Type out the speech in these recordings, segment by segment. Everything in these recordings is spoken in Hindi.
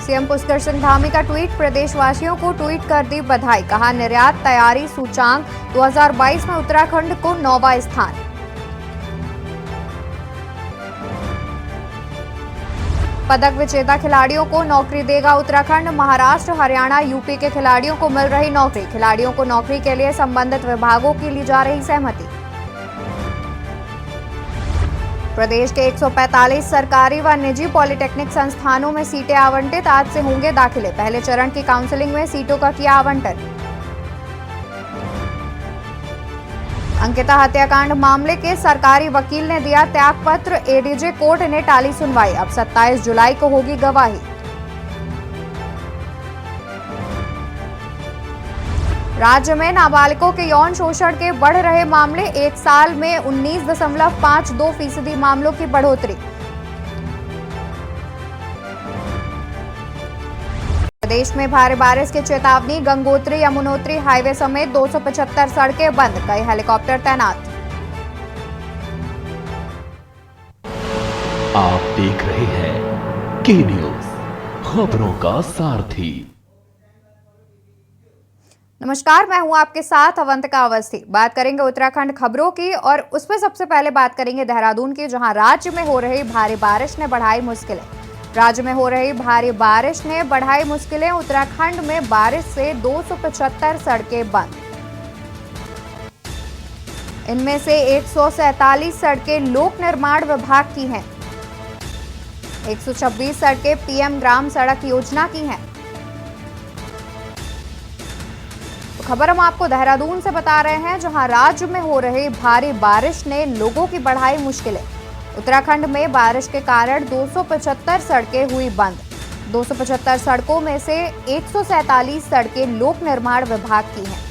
सीएम पुष्कर सिंह धामी का ट्वीट, प्रदेशवासियों को ट्वीट कर दी बधाई, कहा निर्यात तैयारी सूचांक 2022 में उत्तराखंड को 9वां स्थान। पदक विजेता खिलाड़ियों को नौकरी देगा उत्तराखंड, महाराष्ट्र हरियाणा यूपी के खिलाड़ियों को मिल रही नौकरी, खिलाड़ियों को नौकरी के लिए संबंधित विभागों की ली जा रही सहमति। प्रदेश के 145 सरकारी व निजी पॉलिटेक्निक संस्थानों में सीटें आवंटित, आज से होंगे दाखिले, पहले चरण की काउंसलिंग में सीटों का किया आवंटन। अंकिता हत्याकांड मामले के सरकारी वकील ने दिया त्यागपत्र, एडीजे कोर्ट ने टाली सुनवाई, अब 27 जुलाई को होगी गवाही। राज्य में नाबालिगों के यौन शोषण के बढ़ रहे मामले, एक साल में 19.52% मामलों की बढ़ोतरी। प्रदेश में भारी बारिश की चेतावनी, गंगोत्री यमुनोत्री हाईवे समेत 275 सड़कें बंद, कई हेलीकॉप्टर तैनात। आप देख रहे हैं के न्यूज, खबरों का सारथी। नमस्कार, मैं हूं आपके साथ अवंतिका अवस्थी। बात करेंगे उत्तराखंड खबरों की और उसमें सबसे पहले बात करेंगे देहरादून की, जहां राज्य में हो रही भारी बारिश ने बढ़ाई मुश्किलें। राज्य में हो रही भारी बारिश ने बढ़ाई मुश्किलें, उत्तराखंड में बारिश से 275 सड़कें बंद, इनमें से 147 सड़कें लोक निर्माण विभाग की हैं, 126 सड़कें पीएम ग्राम सड़क योजना की हैं। खबर हम आपको देहरादून से बता रहे हैं, जहां राज्य में हो रही भारी बारिश ने लोगों की बढ़ाई मुश्किलें। उत्तराखंड में बारिश के कारण 275 सड़कें हुई बंद, 275 सड़कों में से 147 सड़कें लोक निर्माण विभाग की हैं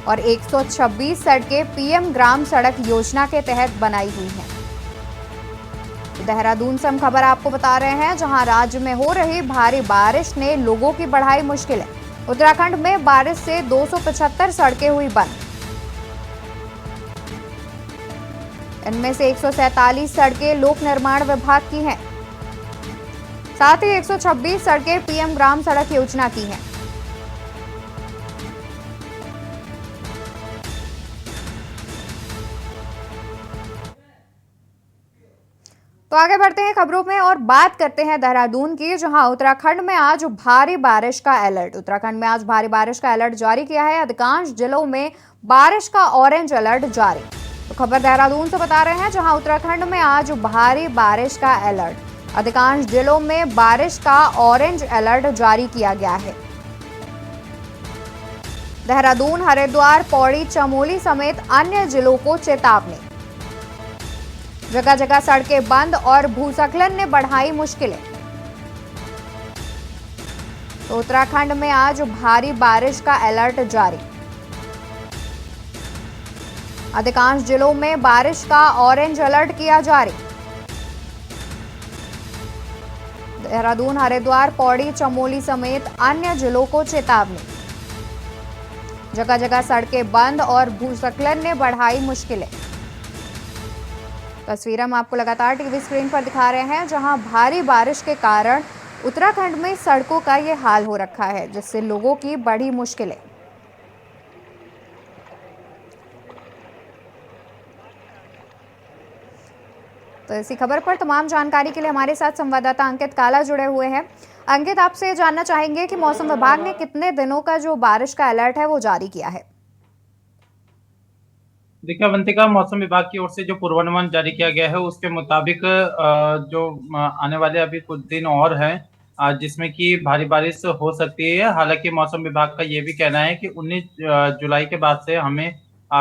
और 126 सड़कें पीएम ग्राम सड़क योजना के तहत बनाई हुई हैं। देहरादून से हम खबर आपको बता रहे हैं, जहां राज्य में हो रही भारी बारिश ने लोगों की बढ़ाई मुश्किलें। उत्तराखंड में बारिश से 275 सड़कें हुई बंद, इनमें से 147 सड़कें लोक निर्माण विभाग की हैं, साथ ही 126 सड़कें पीएम ग्राम सड़क योजना की हैं। तो आगे बढ़ते हैं खबरों में और बात करते हैं देहरादून की, जहां उत्तराखंड में आज भारी बारिश का अलर्ट, उत्तराखंड में आज भारी बारिश का अलर्ट जारी किया है। अधिकांश जिलों में बारिश का ऑरेंज अलर्ट जारी। तो खबर देहरादून से बता रहे हैं, जहां उत्तराखंड में आज भारी बारिश का अलर्ट, अधिकांश जिलों में बारिश का ऑरेंज अलर्ट जारी किया गया है। देहरादून, हरिद्वार, पौड़ी, चमोली समेत अन्य जिलों को चेतावनी, जगह जगह सड़कें बंद और भूस्खलन ने बढ़ाई मुश्किलें। तो उत्तराखंड में आज भारी बारिश का अलर्ट जारी, अधिकांश जिलों में बारिश का ऑरेंज अलर्ट किया जारी। देहरादून, हरिद्वार, पौड़ी, चमोली समेत अन्य जिलों को चेतावनी, जगह जगह सड़कें बंद और भूस्खलन ने बढ़ाई मुश्किलें। तस्वीर हम आपको लगातार टीवी स्क्रीन पर दिखा रहे हैं, जहां भारी बारिश के कारण उत्तराखंड में सड़कों का ये हाल हो रखा है, जिससे लोगों की बड़ी मुश्किलें। तो इसी खबर पर तमाम जानकारी के लिए हमारे साथ संवाददाता अंकित काला जुड़े हुए हैं। अंकित, आपसे जानना चाहेंगे कि मौसम विभाग ने कितने दिनों का जो बारिश का अलर्ट है वो जारी किया है? देखिए अवंतिका, मौसम विभाग की ओर से जो पूर्वानुमान जारी किया गया है उसके मुताबिक जो आने वाले अभी कुछ दिन और हैं, जिसमें कि भारी बारिश हो सकती है। हालांकि मौसम विभाग का ये भी कहना है कि 19 जुलाई के बाद से हमें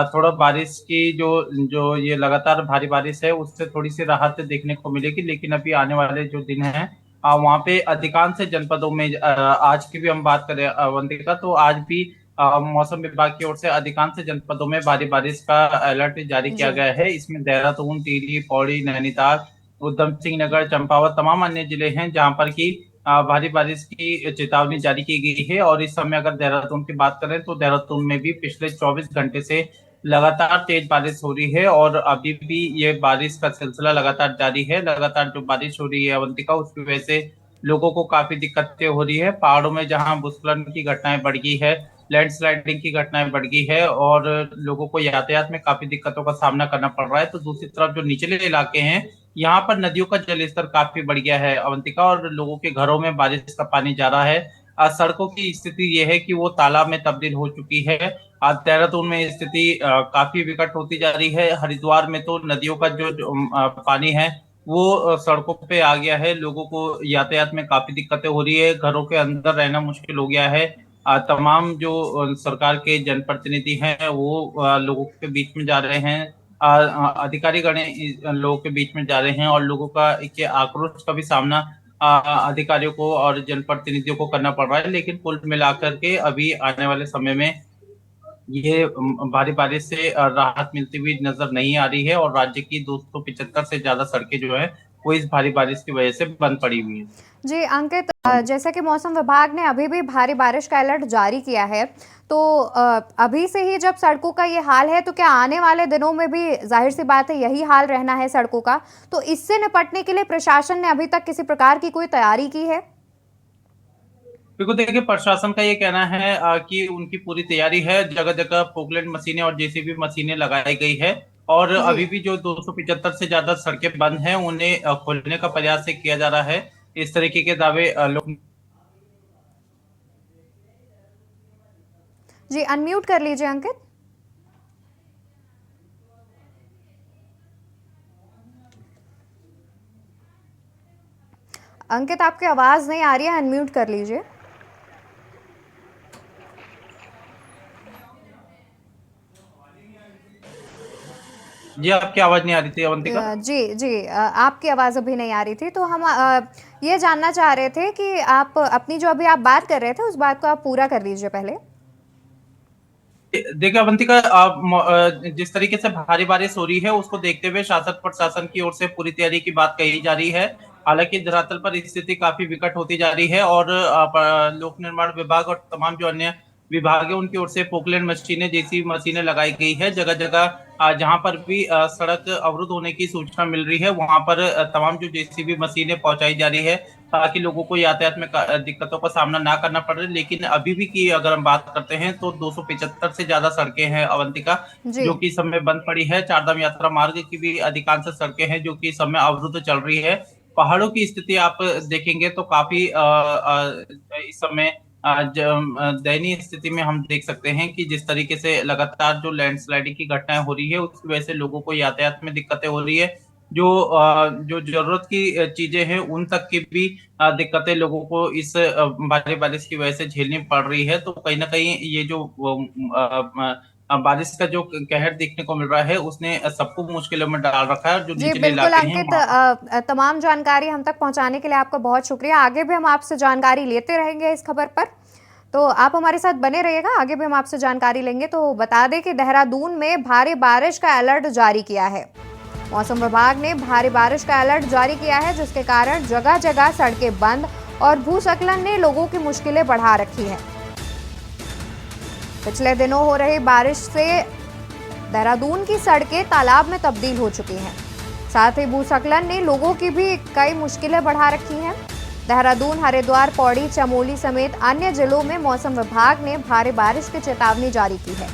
थोड़ा बारिश की जो जो ये लगातार भारी बारिश है उससे थोड़ी सी राहत देखने को मिलेगी। लेकिन अभी आने वाले जो दिन हैं वहाँ पे अधिकांश जनपदों में आज की भी हम बात करें अवंतिका, तो आज भी मौसम विभाग की ओर से अधिकांश जनपदों में भारी बारिश का अलर्ट जारी किया गया है। इसमें देहरादून, टिहरी, पौड़ी, नैनीताल, उधम सिंह नगर, चंपावत तमाम अन्य जिले हैं जहां पर की भारी बारिश की चेतावनी जारी की गई है। और इस समय अगर देहरादून की बात करें तो देहरादून में भी पिछले 24 घंटे से लगातार तेज बारिश हो रही है और अभी भी ये बारिश का सिलसिला लगातार जारी है। लगातार जो बारिश हो रही है अवंतिका, उसकी वजह से लोगों को काफी दिक्कतें हो रही है। पहाड़ों में जहां भूस्खलन की घटनाएं बढ़ गई है, लैंडस्लाइडिंग की घटनाएं बढ़ गई है और लोगों को यातायात में काफी दिक्कतों का सामना करना पड़ रहा है। तो दूसरी तरफ जो निचले इलाके हैं, यहाँ पर नदियों का जलस्तर काफी बढ़ गया है अवंतिका, और लोगों के घरों में बारिश का पानी जा रहा है। सड़कों की स्थिति ये है कि वो तालाब में तब्दील हो चुकी है। आज देहरादून में स्थिति काफी विकट होती जा रही है। हरिद्वार में तो नदियों का जो पानी है वो सड़कों पे आ गया है। लोगों को यातायात में काफी दिक्कतें हो रही है, घरों के अंदर रहना मुश्किल हो गया है। तमाम जो सरकार के जनप्रतिनिधि हैं वो लोगों के बीच में जा रहे हैं। अधिकारी गण लोगों के बीच में जा रहे हैं और लोगों का के आक्रोश का भी सामना अधिकारियों को और जनप्रतिनिधियों को करना पड़ रहा है। लेकिन कुल मिलाकर के अभी आने वाले समय में ये भारी बारिश से राहत मिलती हुई नजर नहीं आ रही है और राज्य की 275 से ज्यादा सड़कें जो है वो इस भारी बारिश की वजह से बंद पड़ी हुई है। जी अंकित, जैसा कि मौसम विभाग ने अभी भी भारी बारिश का अलर्ट जारी किया है, तो अभी से ही जब सड़कों का ये हाल है, तो क्या आने वाले दिनों में भी जाहिर सी बात है यही हाल रहना है सड़कों का? तो इससे निपटने के लिए प्रशासन ने अभी तक किसी प्रकार की कोई तैयारी की है? बिल्कुल, देखिए प्रशासन का ये कहना है कि उनकी पूरी तैयारी है। जगह जगह पोकलेन मशीनें और जेसीबी मशीनें लगाई गई है और जी अभी भी जो 275 से ज्यादा सड़कें बंद हैं उन्हें खोलने का प्रयास किया जा रहा है। इस तरीके के दावे लोग। जी, अनम्यूट कर लीजिए अंकित। अंकित, आपकी आवाज नहीं आ रही है, अनम्यूट कर लीजिए। जी, आपकी आवाज नहीं आ रही थी अवंतिका? जी जी, आपकी आवाज़ अभी नहीं आ रही थी, तो हम ये जानना चाह रहे थे कि आप अपनी जो अभी आप बात कर रहे थे उस बात को आप पूरा कर लीजिए पहले। देखिए अवंतिका, जिस तरीके से भारी बारिश हो रही है उसको देखते हुए शासन प्रशासन की ओर से पूरी तैयारी की बात कही जा रही है। हालांकि धरातल पर स्थिति काफी विकट होती जा रही है और लोक निर्माण विभाग और तमाम जो अन्य विभाग है उनकी ओर से पोकलेन मशीनें जैसी मशीनें लगाई गई है। जगह जगह जहां पर भी सड़क अवरुद्ध होने की सूचना मिल रही है वहां पर तमाम जो जेसीबी मशीनें पहुंचाई जा रही है ताकि लोगों को यातायात में दिक्कतों का सामना ना करना पड़े। लेकिन अभी भी की अगर हम बात करते हैं तो 275 से ज्यादा सड़कें हैं अवंतिका, जी जो कि इस समय बंद पड़ी है। चारधाम यात्रा मार्ग की भी अधिकांश सड़कें हैं जो कि इस समय अवरुद्ध चल रही है। पहाड़ों की स्थिति आप देखेंगे तो काफी इस समय दयनीय स्थिति में हम देख सकते हैं कि जिस तरीके से लगातार जो लैंडस्लाइडिंग की घटनाएं हो रही है उसकी वजह से लोगों को यातायात में दिक्कतें हो रही है। जो जरूरत की चीजें हैं उन तक की भी दिक्कतें लोगों को इस भारी बारिश की वजह से झेलनी पड़ रही है। तो कहीं ना कहीं ये जो बारिश का जो कहर देखने को मिल रहा है उसने सबको मुश्किलों में डाल रखा है। और जो जी निचले बिल्कुल इलाके हैं अंकित, तमाम जानकारी हम तक पहुंचाने के लिए आपका बहुत शुक्रिया। आगे भी हम आपसे जानकारी लेते रहेंगे इस खबर पर, तो आप हमारे साथ बने रहिएगा, आगे भी हम आपसे जानकारी लेंगे। तो बता दें कि देहरादून में भारी बारिश का अलर्ट जारी किया है। मौसम विभाग ने भारी बारिश का अलर्ट जारी किया है, जिसके कारण जगह जगह सड़कें बंद और भूस्खलन ने लोगों की मुश्किलें बढ़ा रखी हैं। पिछले दिनों हो रही बारिश से देहरादून की सड़कें तालाब में तब्दील हो चुकी हैं। साथ ही भूस्खलन ने लोगों की भी कई मुश्किलें बढ़ा रखी हैं। देहरादून, हरिद्वार, पौड़ी, चमोली समेत अन्य जिलों में मौसम विभाग ने भारी बारिश की चेतावनी जारी की है।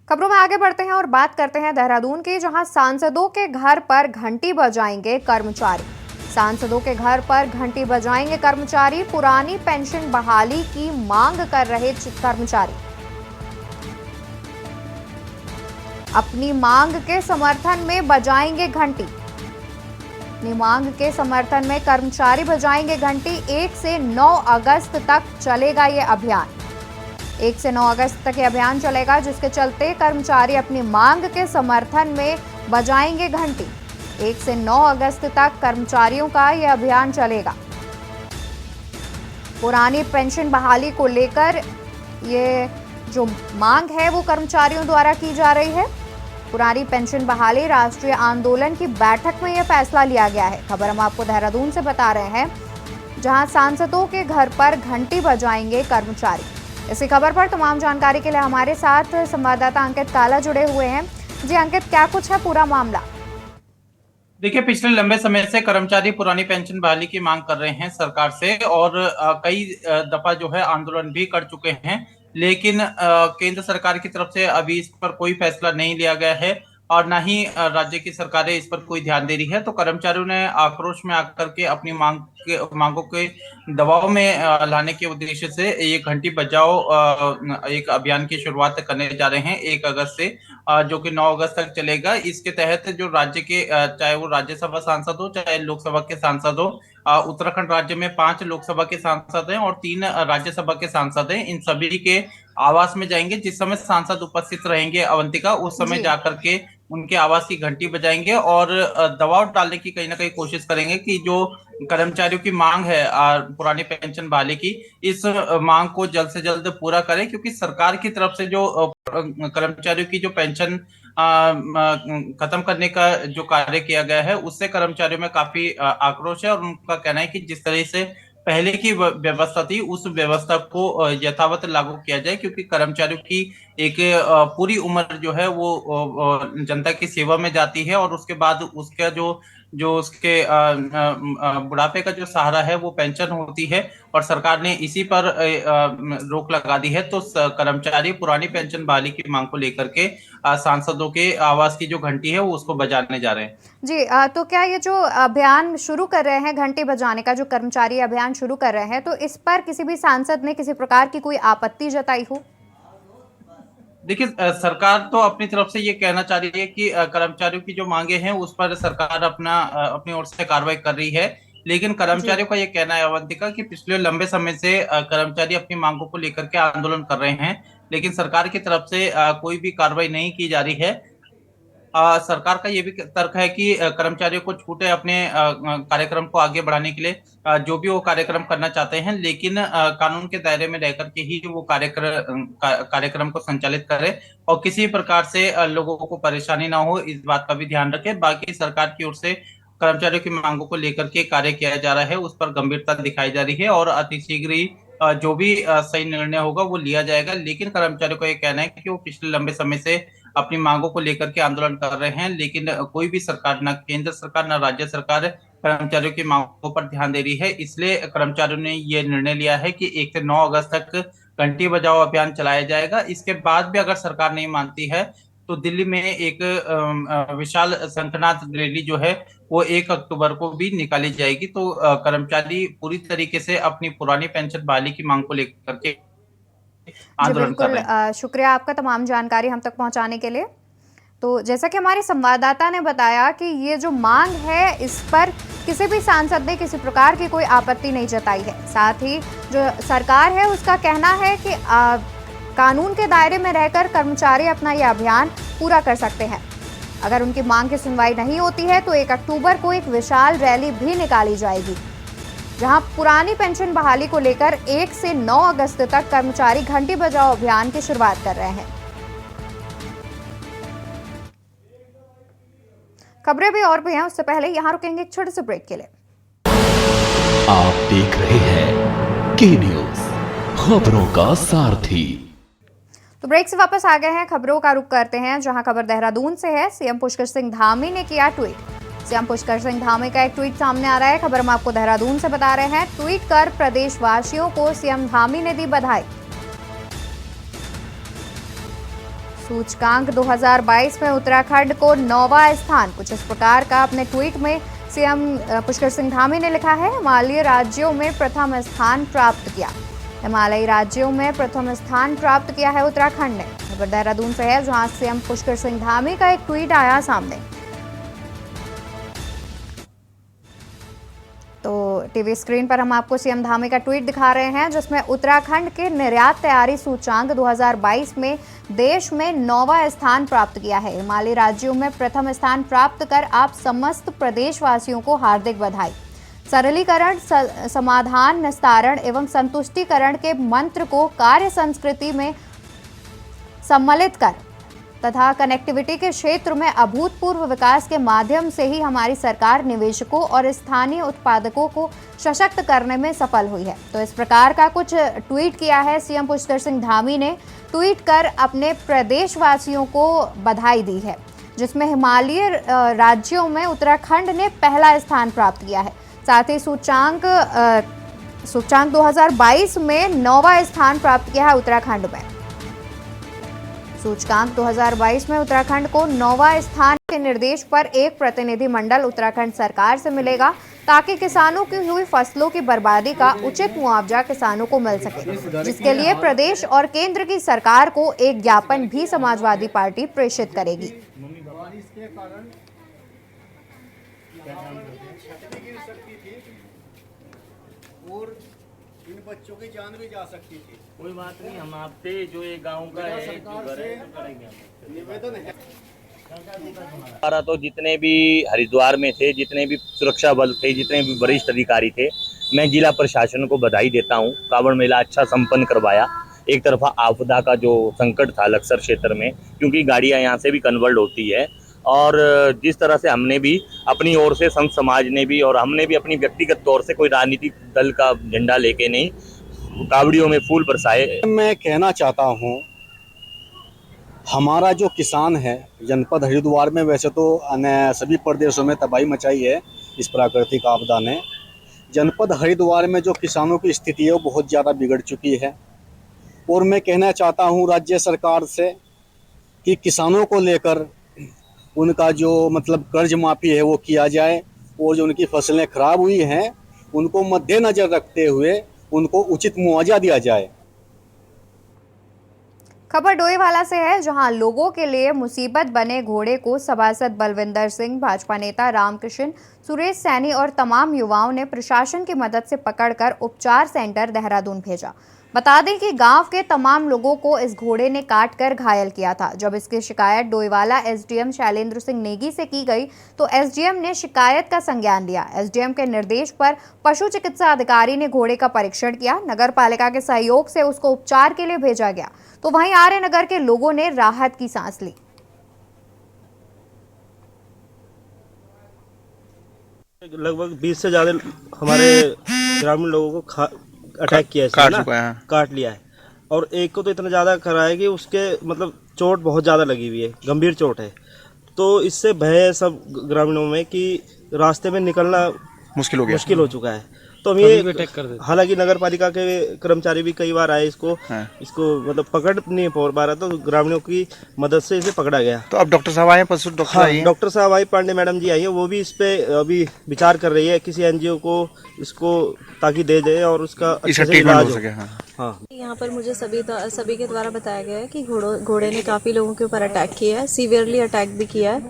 खबरों में आगे बढ़ते हैं और बात करते हैं देहरादून की, जहां सांसदों के घर पर घंटी बजाएंगे कर्मचारी। सांसदों के घर पर घंटी बजाएंगे कर्मचारी। पुरानी पेंशन बहाली की मांग कर रहे कर्मचारी अपनी मांग के समर्थन में बजाएंगे घंटी। अपनी मांग के समर्थन में कर्मचारी बजाएंगे घंटी। 1 से 9 अगस्त तक चलेगा ये अभियान। 1 से 9 अगस्त तक ये अभियान चलेगा, जिसके चलते कर्मचारी अपनी मांग के समर्थन में बजाएंगे घंटी। 1 से 9 अगस्त तक कर्मचारियों का यह अभियान चलेगा। पुरानी पेंशन बहाली को लेकर ये जो मांग है वो कर्मचारियों द्वारा की जा रही है। पुरानी पेंशन बहाली राष्ट्रीय आंदोलन की बैठक में यह फैसला लिया गया है। खबर हम आपको देहरादून से बता रहे हैं, जहां सांसदों के घर पर घंटी बजाएंगे कर्मचारी। इसी खबर पर तमाम जानकारी के लिए हमारे साथ संवाददाता अंकित काला जुड़े हुए हैं। जी अंकित, क्या कुछ है पूरा मामला? देखिए, पिछले लंबे समय से कर्मचारी पुरानी पेंशन बहाली की मांग कर रहे हैं सरकार से और कई दफा जो है आंदोलन भी कर चुके हैं, लेकिन केंद्र सरकार की तरफ से अभी इस पर कोई फैसला नहीं लिया गया है और ना ही राज्य की सरकारें इस पर कोई ध्यान दे रही है। तो कर्मचारियों ने आक्रोश में आकर के अपनी मांगों के दबाव में लाने के उद्देश्य से ये घंटी बजाओ एक अभियान की शुरुआत करने जा रहे हैं 1 अगस्त से, जो कि 9 अगस्त तक चलेगा। इसके तहत जो राज्य के चाहे वो राज्यसभा सांसद हो चाहे लोकसभा के सांसद हो, उत्तराखंड राज्य में 5 लोकसभा के सांसद हैं और 3 राज्यसभा के सांसद हैं। इन सभी के आवास में जाएंगे। जिस समय सांसद उपस्थित रहेंगे अवंतिका, उस समय जाकर के उनके आवास की घंटी बजाएंगे और दबाव डालने की कहीं ना कहीं कोशिश करेंगे कि जो कर्मचारियों की मांग है पुरानी पेंशन बहाली की, इस मांग को जल्द से जल्द पूरा करें, क्योंकि सरकार की तरफ से जो कर्मचारियों की जो पेंशन खत्म करने का जो कार्य किया गया है, उससे कर्मचारियों में काफी आक्रोश है और उनका कहना है कि जिस तरह से पहले की व्यवस्था थी उस व्यवस्था को यथावत लागू किया जाए, क्योंकि कर्मचारियों की एक पूरी उम्र जो है वो जनता की सेवा में जाती है और उसके बाद उसका जो उसके बुढ़ापे का जो सहारा है वो पेंशन होती है और सरकार ने इसी पर रोक लगा दी है। तो कर्मचारी पुरानी पेंशन बहाली की मांग को लेकर के सांसदों के आवास की जो घंटी है वो उसको बजाने जा रहे हैं। जी, तो क्या ये जो अभियान शुरू कर रहे हैं, घंटी बजाने का जो कर्मचारी अभियान शुरू कर रहे हैं, तो इस पर किसी भी सांसद ने किसी प्रकार की कोई आपत्ति जताई हो? देखिए, सरकार तो अपनी तरफ से ये कहना चाह रही है कि कर्मचारियों की जो मांगे हैं उस पर सरकार अपनी ओर से कार्रवाई कर रही है, लेकिन कर्मचारियों का ये कहना है अवंतिका कि पिछले लंबे समय से कर्मचारी अपनी मांगों को लेकर के आंदोलन कर रहे हैं, लेकिन सरकार की तरफ से कोई भी कार्रवाई नहीं की जा रही है। सरकार का ये भी तर्क है कि कर्मचारियों को छूट है अपने कार्यक्रम को आगे बढ़ाने के लिए, जो भी वो कार्यक्रम करना चाहते हैं, लेकिन कानून के दायरे में रहकर के ही वो कार्यक्रम को संचालित करें और किसी प्रकार से लोगों को परेशानी ना हो, इस बात का भी ध्यान रखें। बाकी सरकार की ओर से कर्मचारियों की मांगों को लेकर के कार्य किया जा रहा है, उस पर गंभीरता दिखाई जा रही है और अतिशीघ्र ही जो भी सही निर्णय होगा वो लिया जाएगा। लेकिन कर्मचारियों का ये कहना है कि वो पिछले लंबे समय से अपनी मांगों को लेकर के आंदोलन कर रहे हैं, लेकिन कोई भी सरकार, ना केंद्र सरकार ना राज्य सरकार कर्मचारियों की मांगों पर ध्यान दे रही है। इसलिए कर्मचारियों ने ये निर्णय लिया है कि 1 से 9 अगस्त तक घंटी बजाओ अभियान चलाया जाएगा। इसके बाद भी अगर सरकार नहीं मानती है तो दिल्ली में एक विशाल शंखनाद रैली जो है वो 1 अक्टूबर को भी निकाली जाएगी। तो कर्मचारी पूरी तरीके से अपनी पुरानी पेंशन बहाली की मांग को लेकर के आंदोलन कर रहे हैं। शुक्रिया आपका तमाम जानकारी हम तक पहुंचाने के लिए। तो जैसा कि हमारे संवाददाता ने बताया कि ये जो मांग है, इस पर किसी भी सांसद ने किसी प्रकार की कोई आपत्ति नहीं जताई है। साथ ही जो सरकार है उसका कहना है कि कानून के दायरे में रहकर कर्मचारी अपना यह अभियान पूरा कर सकते हैं। अगर उनकी मांग की सुनवाई नहीं होती है तो 1 अक्टूबर को एक विशाल रैली भी निकाली जाएगी, जहां पुरानी पेंशन बहाली को लेकर 1 से 9 अगस्त तक कर्मचारी घंटी बजाओ अभियान की शुरुआत कर रहे हैं। खबरें भी और भी हैं, उससे पहले यहां रुकेंगे एक छोटे से ब्रेक के लिए। आप देख रहे हैं के न्यूज, खबरों का सारथी। तो ब्रेक से वापस आ गए हैं, खबरों का रुख करते हैं, जहां खबर देहरादून से है। सीएम पुष्कर सिंह धामी ने किया ट्वीट। सीएम पुष्कर सिंह धामी का एक ट्वीट सामने आ रहा है। खबर हम आपको देहरादून से बता रहे हैं। ट्वीट कर प्रदेशवासियों को सीएम धामी ने दी बधाई। सूचकांक 2022 में उत्तराखंड को 9वां स्थान, कुछ इस प्रकार का अपने ट्वीट में सीएम पुष्कर सिंह धामी ने लिखा है। हिमालयी राज्यों में प्रथम स्थान प्राप्त किया। हिमालयी राज्यों में प्रथम स्थान प्राप्त किया है उत्तराखंड ने। खबर देहरादून से है, जहां सीएम पुष्कर सिंह धामी का एक ट्वीट आया सामने। तो टीवी स्क्रीन पर हम आपको सीएम धामी का ट्वीट दिखा रहे हैं, जिसमें उत्तराखंड के निर्यात तैयारी सूचकांक 2022 में देश में 9वां स्थान प्राप्त किया है। हिमालयी राज्यों में प्रथम स्थान प्राप्त कर आप समस्त प्रदेशवासियों को हार्दिक बधाई। सरलीकरण, समाधान, निस्तारण एवं संतुष्टिकरण के मंत्र को कार्य संस्कृति में सम्मिलित कर तथा कनेक्टिविटी के क्षेत्र में अभूतपूर्व विकास के माध्यम से ही हमारी सरकार निवेशकों और स्थानीय उत्पादकों को सशक्त करने में सफल हुई है। तो इस प्रकार का कुछ ट्वीट किया है सीएम पुष्कर सिंह धामी ने। ट्वीट कर अपने प्रदेशवासियों को बधाई दी है, जिसमें हिमालयी राज्यों में उत्तराखंड ने पहला स्थान प्राप्त किया है। साथ ही सूचकांक 2022 में 9वां स्थान प्राप्त किया है उत्तराखंड में। सूचकांक 2022 में उत्तराखंड को 9वां स्थान के निर्देश पर एक प्रतिनिधि मंडल उत्तराखंड सरकार से मिलेगा, ताकि किसानों की हुई फसलों की बर्बादी का उचित मुआवजा किसानों को मिल सके, जिसके लिए प्रदेश और केंद्र की सरकार को एक ज्ञापन भी समाजवादी पार्टी प्रेषित करेगी। और इन बच्चों की जान भी जा सकती थी। कोई बात नहीं, हम आपसे जो ये गांव का है सरकार से निवेदन है। हमारा तो जितने भी हरिद्वार में थे, जितने भी सुरक्षा बल थे, जितने भी वरिष्ठ अधिकारी थे, मैं जिला प्रशासन को बधाई देता हूँ। कांवड़ मेला अच्छा संपन्न करवाया। एक तरफा आपदा का जो संकट था लक्सर क्षेत्र में, क्योंकि गाड़ियाँ यहाँ से भी कन्वर्ट होती है, और जिस तरह से हमने भी अपनी ओर से, संत समाज ने भी और हमने भी अपनी व्यक्तिगत तौर से कोई राजनीतिक दल का झंडा लेके नहीं, कावड़ियों में फूल बरसाए। मैं कहना चाहता हूँ, हमारा जो किसान है जनपद हरिद्वार में, वैसे तो सभी प्रदेशों में तबाही मचाई है इस प्राकृतिक आपदा ने। जनपद हरिद्वार में जो किसानों की स्थिति है वो बहुत ज़्यादा बिगड़ चुकी है, और मैं कहना चाहता हूँ राज्य सरकार से कि किसानों को लेकर उनका जो कर्ज माफ़ी है वो किया जाए, और जो उनकी फसलें खराब हुई हैं उनको मद्देनजर रखते हुए उनको उचित मुआवजा दिया जाए। खबर डोईवाला से है, जहां लोगों के लिए मुसीबत बने घोड़े को सभासद बलविंदर सिंह, भाजपा नेता रामकृष्ण, सुरेश सैनी और तमाम युवाओं ने प्रशासन की मदद से पकड़कर उपचार सेंटर देहरादून भेजा। बता दें कि गांव के तमाम लोगों को इस घोड़े ने काटकर घायल किया था। जब इसकी शिकायत डोईवाला एसडीएम शैलेंद्र सिंह नेगी से की गई तो एसडीएम ने शिकायत का संज्ञान लिया। एसडीएम के निर्देश पर पशु चिकित्सा अधिकारी ने घोड़े का परीक्षण किया। नगर पालिका के सहयोग से उसको उपचार के लिए भेजा गया, तो वहीं आर्य नगर के लोगों ने राहत की सांस ली। लगभग 20 से ज्यादा हमारे ग्रामीण लोगों को अटैक किया है, काट लिया है, और एक को तो इतना ज़्यादा करा है कि उसके चोट बहुत ज़्यादा लगी हुई है, गंभीर चोट है। तो इससे भय सब ग्रामीणों में कि रास्ते में निकलना मुश्किल हो चुका है। तो हम ये हालांकि नगर पालिका के कर्मचारी भी कई बार आए, इसको पकड़ नहीं पा रहा, तो ग्रामीणों की मदद से इसे पकड़ा गया। तो अब डॉक्टर साहब आए, पशु डॉक्टर आए हैं? डॉक्टर साहब आई, पांडे मैडम जी आई है, वो भी इस पे अभी विचार कर रही है किसी एनजीओ को इसको ताकि दे दे और उसका अच्छे से इलाज हो सके। हाँ, यहाँ पर मुझे सभी के द्वारा बताया गया है कि घोड़े ने काफी लोगों के ऊपर अटैक किया है, सीवियरली अटैक भी किया है,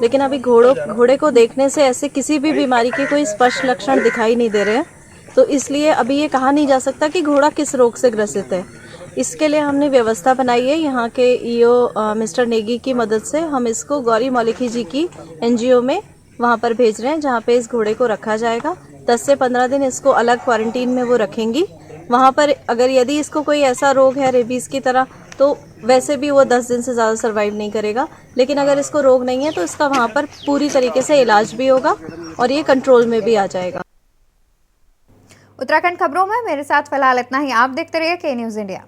लेकिन अभी घोड़े को देखने से ऐसे किसी भी बीमारी के कोई स्पष्ट लक्षण दिखाई नहीं दे रहे हैं। तो इसलिए अभी ये कहा नहीं जा सकता कि घोड़ा किस रोग से ग्रसित है। इसके लिए हमने व्यवस्था बनाई है। यहाँ के ईओ मिस्टर नेगी की मदद से हम इसको गौरी मौलिकी जी की एनजीओ में वहाँ पर भेज रहे हैं, जहाँ पे इस घोड़े को रखा जाएगा। 10 से 15 दिन इसको अलग क्वारंटीन में वो रखेंगी। वहाँ पर अगर यदि इसको कोई ऐसा रोग है रेबीज की तरह, तो वैसे भी वो 10 दिन से ज़्यादा सर्वाइव नहीं करेगा, लेकिन अगर इसको रोग नहीं है तो इसका वहाँ पर पूरी तरीके से इलाज भी होगा और ये कंट्रोल में भी आ जाएगा। उत्तराखंड खबरों में मेरे साथ फिलहाल इतना ही। आप देखते रहिए के न्यूज़ इंडिया।